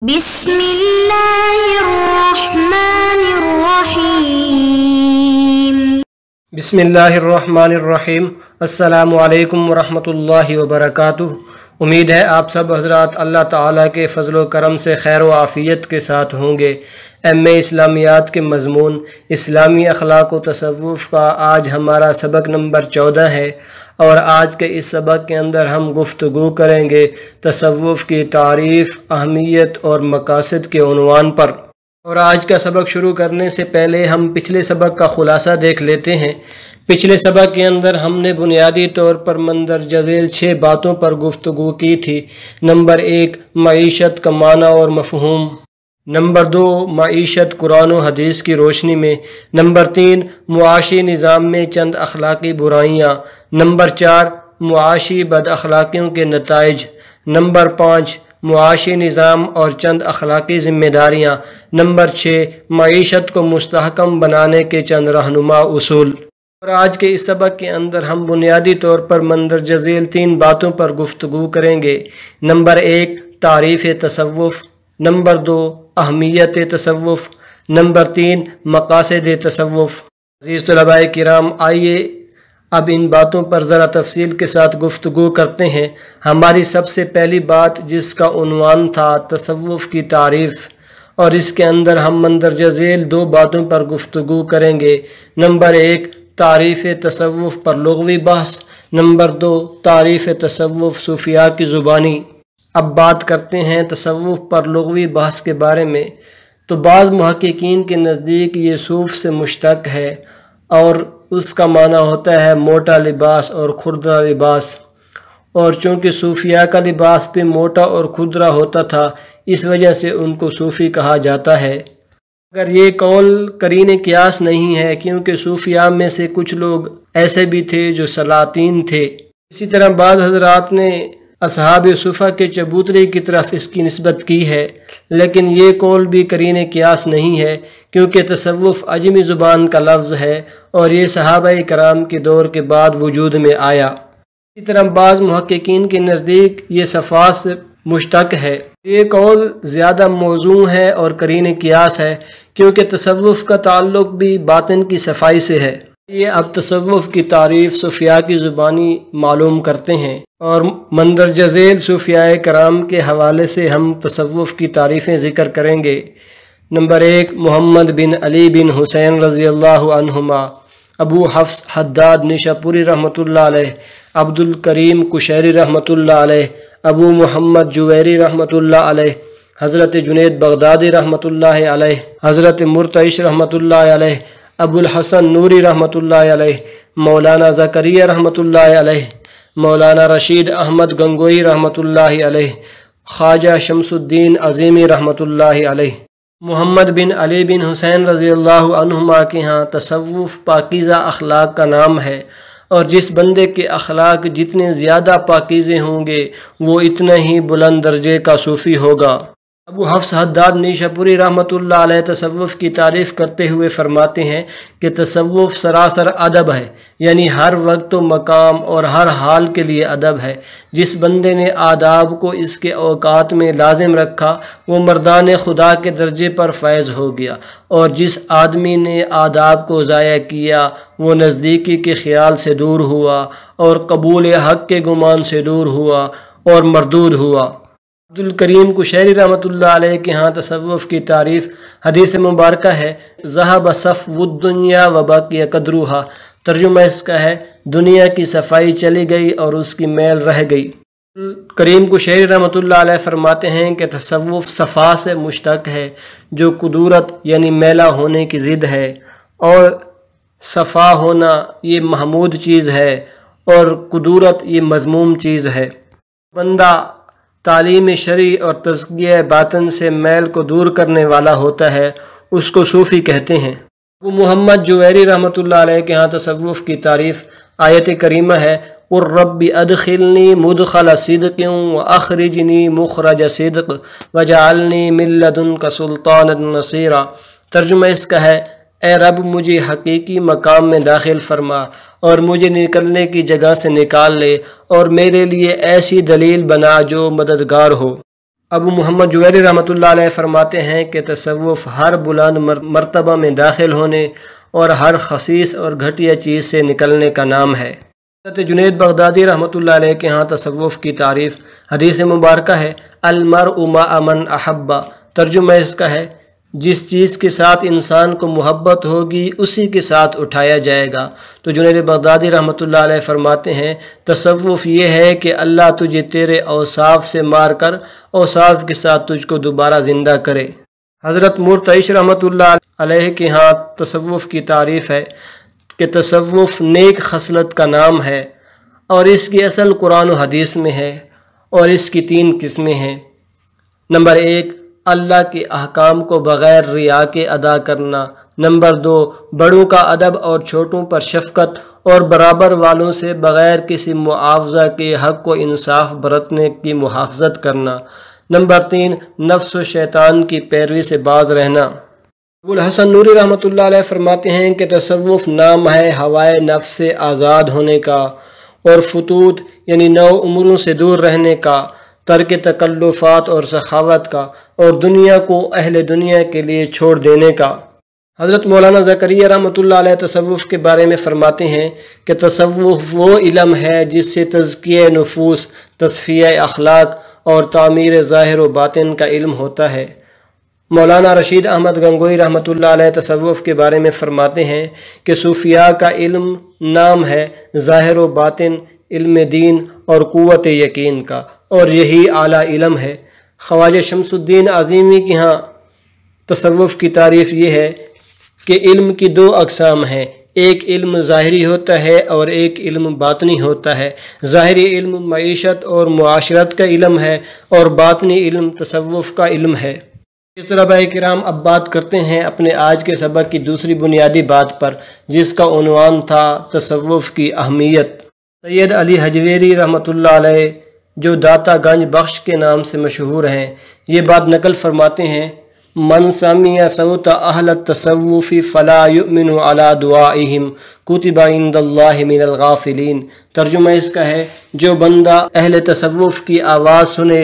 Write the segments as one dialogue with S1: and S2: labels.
S1: بسم اللہ الرحمن الرحیم
S2: بسم اللہ الرحمن الرحیم۔ السلام علیکم ورحمۃ اللہ وبرکاتہ۔ امید ہے آپ سب حضرات اللہ تعالیٰ کے فضل و کرم سے خیر و عافیت کے ساتھ ہوں گے۔ ایم.اے اسلامیات کے مضمون اسلامی اخلاق و تصوف کا آج ہمارا سبق نمبر 14 ہے، اور آج کے اس سبق کے اندر ہم گفتگو کریں گے تصوف کی تعریف، اہمیت اور مقاصد کے عنوان پر۔ اور آج کا سبق شروع کرنے سے پہلے ہم پچھلے سبق کا خلاصہ دیکھ لیتے ہیں۔ پچھلے سبق کے اندر ہم نے بنیادی طور پر مندرجہ ذیل 6 باتوں پر گفتگو کی تھی۔ نمبر 1، معیشت کا معنی اور مفہوم۔ نمبر 2، معیشت قرآن و حدیث کی روشنی میں۔ نمبر 3، معاشی نظام میں چند اخلاقی برائیاں۔ نمبر 4، معاشی بد اخلاقیوں کے نتائج۔ نمبر 5، معاشی نظام اور چند اخلاقی ذمہ داریاں۔ نمبر 6، معیشت کو مستحکم بنانے کے چند رہنما اصول۔ اور آج کے اس سبق کے اندر ہم بنیادی طور پر مندرجہ ذیل 3 باتوں پر گفتگو کریں گے۔ نمبر 1، تعریف تصوف۔ نمبر 2، اہمیت تصوف۔ نمبر 3، مقاصد تصوف۔ عزیز طلباء کرام، آئیے اب ان باتوں پر ذرا تفصیل کے ساتھ گفتگو کرتے ہیں۔ ہماری سب سے پہلی بات جس کا عنوان تھا تصوف کی تعریف، اور اس کے اندر ہم مندرجہ ذیل 2 باتوں پر گفتگو کریں گے۔ نمبر 1، تعریف تصوف پر لغوی بحث۔ نمبر 2، تعریف تصوف صوفیاء کی زبانی۔ اب بات کرتے ہیں تصوف پر لغوی بحث کے بارے میں۔ تو بعض محققین کے نزدیک یہ صوف سے مشتق ہے، اور اس کا معنی ہوتا ہے موٹا لباس اور کھردرا لباس، اور چونکہ صوفیاء کا لباس بھی موٹا اور کھردرا ہوتا تھا، اس وجہ سے ان کو صوفی کہا جاتا ہے۔ اگر یہ قول قرین قیاس نہیں ہے، کیونکہ صوفیاء میں سے کچھ لوگ ایسے بھی تھے جو سلاطین تھے۔ اسی طرح بعض حضرات نے اصحاب صفا کے چبوترے کی طرف اس کی نسبت کی ہے، لیکن یہ قول بھی قرین قیاس نہیں ہے، کیونکہ تصوف عجمی زبان کا لفظ ہے، اور یہ صحابہ کرام کے دور کے بعد وجود میں آیا۔ اسی طرح بعض محققین کے نزدیک یہ صفات سے مشتق ہے۔ یہ قول زیادہ موزوں ہے اور قرین قیاس ہے، کیونکہ تصوف کا تعلق بھی باطن کی صفائی سے ہے۔ یہ اب تصوف کی تعریف صوفیاء کی زبانی معلوم کرتے ہیں، اور مندرجہ ذیل صوفیاء کرام کے حوالے سے ہم تصوف کی تعریفیں ذکر کریں گے۔ نمبر 1، محمد بن علی بن حسین رضی اللہ عنہما، ابو حفص حداد نیشاپوری رحمۃ اللہ علیہ، عبد الکریم کشیری رحمۃ اللہ علیہ، ابو محمد جویری رحمۃ اللہ علیہ، حضرت جنید بغدادی رحمۃ اللہ علیہ، حضرت مرتعش رحمۃ اللہ علیہ، ابو الحسن نوری رحمۃ اللہ علیہ، مولانا زکریا رحمۃ اللہ علیہ، مولانا رشید احمد گنگوئی رحمۃ اللہ علیہ، خواجہ شمس الدین عظیمی رحمۃ اللہ علیہ۔ محمد بن علی بن حسین رضی اللہ عنہما کے ہاں تصوف پاکیزہ اخلاق کا نام ہے، اور جس بندے کے اخلاق جتنے زیادہ پاکیزے ہوں گے وہ اتنا ہی بلند درجے کا صوفی ہوگا۔ ابو حفص حداد نیشاپوری رحمۃ اللہ علیہ تصوف کی تعریف کرتے ہوئے فرماتے ہیں کہ تصوف سراسر ادب ہے، یعنی ہر وقت و مقام اور ہر حال کے لیے ادب ہے۔ جس بندے نے آداب کو اس کے اوقات میں لازم رکھا وہ مردان خدا کے درجے پر فائز ہو گیا، اور جس آدمی نے آداب کو ضائع کیا وہ نزدیکی کے خیال سے دور ہوا، اور قبول حق کے گمان سے دور ہوا اور مردود ہوا۔ عبد الکریم کشیری رحمۃ اللہ علیہ کے ہاں تصوف کی تعریف حدیث مبارکہ ہے، ذہب صفو الدنیا وبقی قدرها۔ ترجمہ اس کا ہے، دنیا کی صفائی چلی گئی اور اس کی میل رہ گئی۔ کریم کشیری رحمۃ اللہ علیہ فرماتے ہیں کہ تصوف صفا سے مشتق ہے، جو قدورت یعنی میلہ ہونے کی ضد ہے، اور صفا ہونا یہ محمود چیز ہے، اور قدورت یہ مذموم چیز ہے۔ بندہ تعلیم شرعی اور تزکیہ باطن سے میل کو دور کرنے والا ہوتا ہے، اس کو صوفی کہتے ہیں۔ ابو محمد جویری رحمۃ اللہ علیہ کے ہاں تصوف کی تعریف آیت کریمہ ہے، قُل رَبِّ أَدْخِلْنِي مُدْخَلَ صِدْقٍ وَأَخْرِجْنِي مُخْرَجَ صِدْقٍ وَاجْعَلْنِي مِن لَّدُنكَ سُلْطَانًا نَّصِيرًا۔ ترجمہ اس کا ہے، اے رب مجھے حقیقی مقام میں داخل فرما، اور مجھے نکلنے کی جگہ سے نکال لے، اور میرے لیے ایسی دلیل بنا جو مددگار ہو۔ ابو محمد جویری رحمۃ اللہ علیہ فرماتے ہیں کہ تصوف ہر بلند مرتبہ میں داخل ہونے اور ہر خسیس اور گھٹیا چیز سے نکلنے کا نام ہے۔ حضرت جنید بغدادی رحمۃ اللہ علیہ کے ہاں تصوف کی تعریف حدیث مبارکہ ہے المرء مع من احب، ترجمہ اس کا ہے جس چیز کے ساتھ انسان کو محبت ہوگی اسی کے ساتھ اٹھایا جائے گا۔ تو جنید بغدادی رحمۃ اللہ علیہ فرماتے ہیں تصوف یہ ہے کہ اللہ تجھے تیرے اوصاف سے مار کر اوصاف کے ساتھ تجھ کو دوبارہ زندہ کرے۔ حضرت مرتعش رحمۃ اللہ علیہ کے ہاں تصوف کی تعریف ہے کہ تصوف نیک خصلت کا نام ہے اور اس کی اصل قرآن و حدیث میں ہے، اور اس کی 3 قسمیں ہیں۔ نمبر 1، اللہ کے احکام کو بغیر ریا کے ادا کرنا۔ نمبر 2، بڑوں کا ادب اور چھوٹوں پر شفقت اور برابر والوں سے بغیر کسی معاوضہ کے حق و انصاف برتنے کی محافظت کرنا۔ نمبر 3، نفس و شیطان کی پیروی سے باز رہنا۔ ابو الحسن نوری رحمۃ اللہ علیہ فرماتے ہیں کہ تصوف نام ہے ہوائے نفس سے آزاد ہونے کا، اور فتوت یعنی نو اموروں سے دور رہنے کا، ترک تکلفات اور سخاوت کا، اور دنیا کو اہل دنیا کے لیے چھوڑ دینے کا۔ حضرت مولانا زکریا رحمۃ اللہ علیہ تصوف کے بارے میں فرماتے ہیں کہ تصوف وہ علم ہے جس سے تزکیہ نفوس، تصفیہ اخلاق اور تعمیر ظاہر و باطن کا علم ہوتا ہے۔ مولانا رشید احمد گنگوئی رحمۃ اللہ علیہ تصوف کے بارے میں فرماتے ہیں کہ صوفیاء کا علم نام ہے ظاہر و باطن، علم دین اور قوت یقین کا، اور یہی اعلیٰ علم ہے۔ خواجہ شمس الدین عظیمی کے ہاں تصوف کی تعریف یہ ہے کہ علم کی 2 اقسام ہیں، ایک علم ظاہری ہوتا ہے اور ایک علم باطنی ہوتا ہے۔ ظاہری علم معیشت اور معاشرت کا علم ہے، اور باطنی علم تصوف کا علم ہے۔ اس طلباء کرام اب بات کرتے ہیں اپنے آج کے سبق کی دوسری بنیادی بات پر، جس کا عنوان تھا تصوف کی اہمیت۔ سید علی حجویری رحمۃ اللہ علیہ جو داتا گنج بخش کے نام سے مشہور ہیں، یہ بات نقل فرماتے ہیں من سمع صوت اہل التصوف فلا یؤمن علی دعائہم کتب عند اللہ من الغافلین۔ ترجمہ اس کا ہے جو بندہ اہل تصوف کی آواز سنے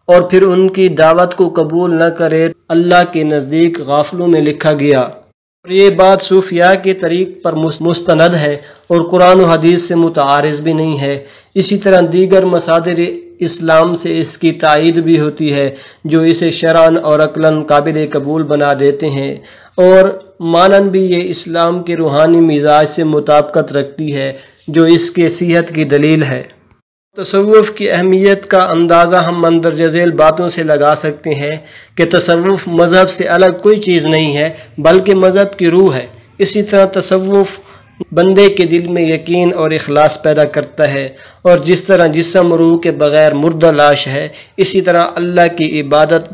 S2: اور پھر ان کی دعوت کو قبول نہ کرے، اللہ کے نزدیک غافلوں میں لکھا گیا۔ اور یہ بات صوفیاء کے طریق پر مستند ہے اور قرآن و حدیث سے متعارض بھی نہیں ہے۔ اسی طرح دیگر مصادر اسلام سے اس کی تائید بھی ہوتی ہے جو اسے شرعاً اور عقلاً قابل قبول بنا دیتے ہیں، اور مانن بھی یہ اسلام کے روحانی مزاج سے مطابقت رکھتی ہے جو اس کے صحت کی دلیل ہے۔ تصوف کی اہمیت کا اندازہ ہم مندرجہ ذیل باتوں سے لگا سکتے ہیں کہ تصوف مذہب سے الگ کوئی چیز نہیں ہے بلکہ مذہب کی روح ہے۔ اسی طرح تصوف بندے کے دل میں یقین اور اخلاص پیدا کرتا ہے، اور جس طرح جسم روح کے بغیر مردہ لاش ہے، اسی طرح اللہ کی عبادت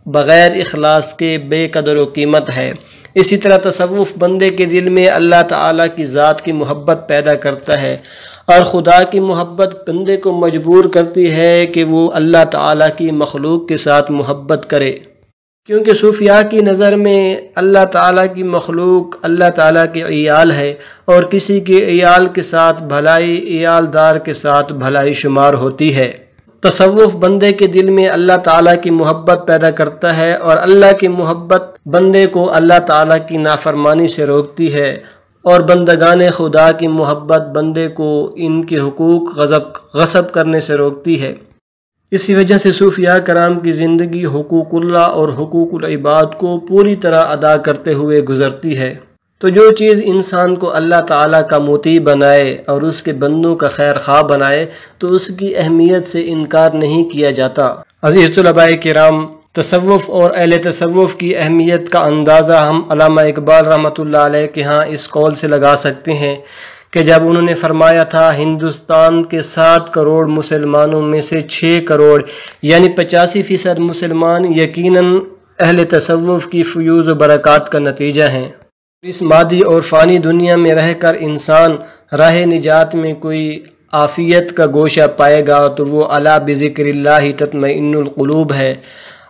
S2: بغیر اخلاص کے بے قدر و قیمت ہے۔ اسی طرح تصوف بندے کے دل میں اللہ تعالیٰ کی ذات کی محبت پیدا کرتا ہے، اور خدا کی محبت بندے کو مجبور کرتی ہے کہ وہ اللہ تعالیٰ کی مخلوق کے ساتھ محبت کرے، کیونکہ صوفیاء کی نظر میں اللہ تعالیٰ کی مخلوق اللہ تعالیٰ کے عیال ہے، اور کسی کے عیال کے ساتھ بھلائی عیال دار کے ساتھ بھلائی شمار ہوتی ہے۔ تصوف بندے کے دل میں اللہ تعالیٰ کی محبت پیدا کرتا ہے، اور اللہ کی محبت بندے کو اللہ تعالیٰ کی نافرمانی سے روکتی ہے، اور بندگان خدا کی محبت بندے کو ان کے حقوق غصب کرنے سے روکتی ہے۔ اسی وجہ سے صوفیاء کرام کی زندگی حقوق اللہ اور حقوق العباد کو پوری طرح ادا کرتے ہوئے گزرتی ہے۔ تو جو چیز انسان کو اللہ تعالیٰ کا مطیع بنائے اور اس کے بندوں کا خیر خواہ بنائے تو اس کی اہمیت سے انکار نہیں کیا جاتا۔ عزیز طلباء کرام، تصوف اور اہل تصوف کی اہمیت کا اندازہ ہم علامہ اقبال رحمۃ اللہ علیہ کے ہاں اس قول سے لگا سکتے ہیں کہ جب انہوں نے فرمایا تھا ہندوستان کے 7 کروڑ مسلمانوں میں سے 6 کروڑ یعنی 85% مسلمان یقیناً اہل تصوف کی فیوز و برکات کا نتیجہ ہیں۔ اس مادی اور فانی دنیا میں رہ کر انسان راہ نجات میں کوئی عافیت کا گوشہ پائے گا تو وہ الا بذکر اللہ تطمئن القلوب ہے،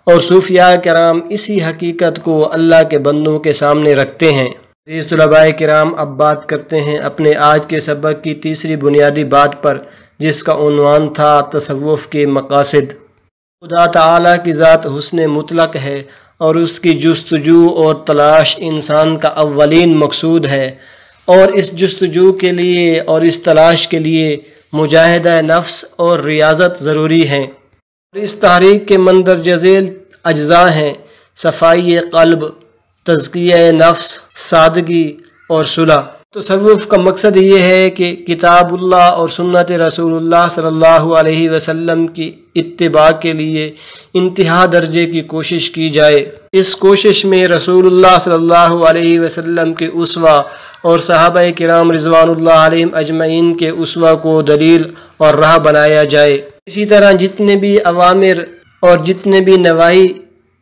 S2: اور صوفیاء کرام اسی حقیقت کو اللہ کے بندوں کے سامنے رکھتے ہیں۔ عزیز طلباء کرام، اب بات کرتے ہیں اپنے آج کے سبق کی تیسری بنیادی بات پر، جس کا عنوان تھا تصوف کے مقاصد۔ خدا تعالیٰ کی ذات حسن مطلق ہے اور اس کی جستجو اور تلاش انسان کا اولین مقصود ہے، اور اس جستجو کے لیے اور اس تلاش کے لیے مجاہدہ نفس اور ریاضت ضروری ہیں، اور اس تحریک کے مندرجہ ذیل اجزاء ہیں صفائی قلب، تزکیہ نفس، سادگی اور صلح۔ تصوف کا مقصد یہ ہے کہ کتاب اللہ اور سنت رسول اللہ صلی اللہ علیہ وسلم کی اتباع کے لیے انتہا درجے کی کوشش کی جائے۔ اس کوشش میں رسول اللہ صلی اللہ علیہ وسلم کے اسوہ اور صحابہ کرام رضوان اللہ علیہم اجمعین کے اسوہ کو دلیل اور راہ بنایا جائے۔ اسی طرح جتنے بھی اوامر اور جتنے بھی نواہی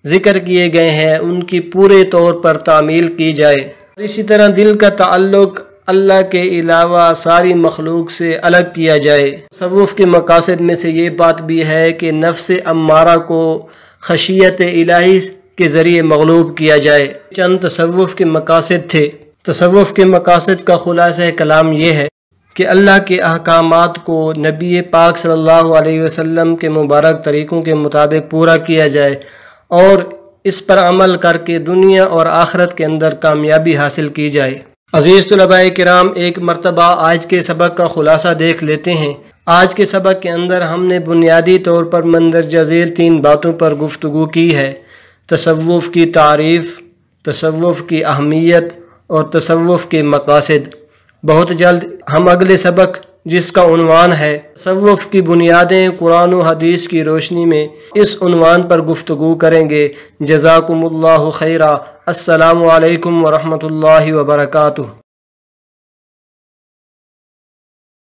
S2: ذکر کیے گئے ہیں ان کی پورے طور پر تعمیل کی جائے۔ اسی طرح دل کا تعلق اللہ کے علاوہ ساری مخلوق سے الگ کیا جائے۔ تصوف کے مقاصد میں سے یہ بات بھی ہے کہ نفس امارہ کو خشیت الہی کے ذریعے مغلوب کیا جائے۔ چند تصوف کے مقاصد تھے۔ تصوف کے مقاصد کا خلاصہ کلام یہ ہے کہ اللہ کے احکامات کو نبی پاک صلی اللہ علیہ وسلم کے مبارک طریقوں کے مطابق پورا کیا جائے اور اس پر عمل کر کے دنیا اور آخرت کے اندر کامیابی حاصل کی جائے۔ عزیز طلباء کرام، ایک مرتبہ آج کے سبق کا خلاصہ دیکھ لیتے ہیں۔ آج کے سبق کے اندر ہم نے بنیادی طور پر مندرجہ ذیل 3 باتوں پر گفتگو کی ہے: تصوف کی تعریف، تصوف کی اہمیت اور تصوف کے مقاصد۔ بہت جلد ہم اگلے سبق جس کا عنوان ہے تصوف کی بنیادیں قرآن و حدیث کی روشنی میں، اس عنوان پر گفتگو کریں گے۔ جزاکم اللہ خیرا۔ السلام علیکم ورحمۃ اللہ وبرکاتہ۔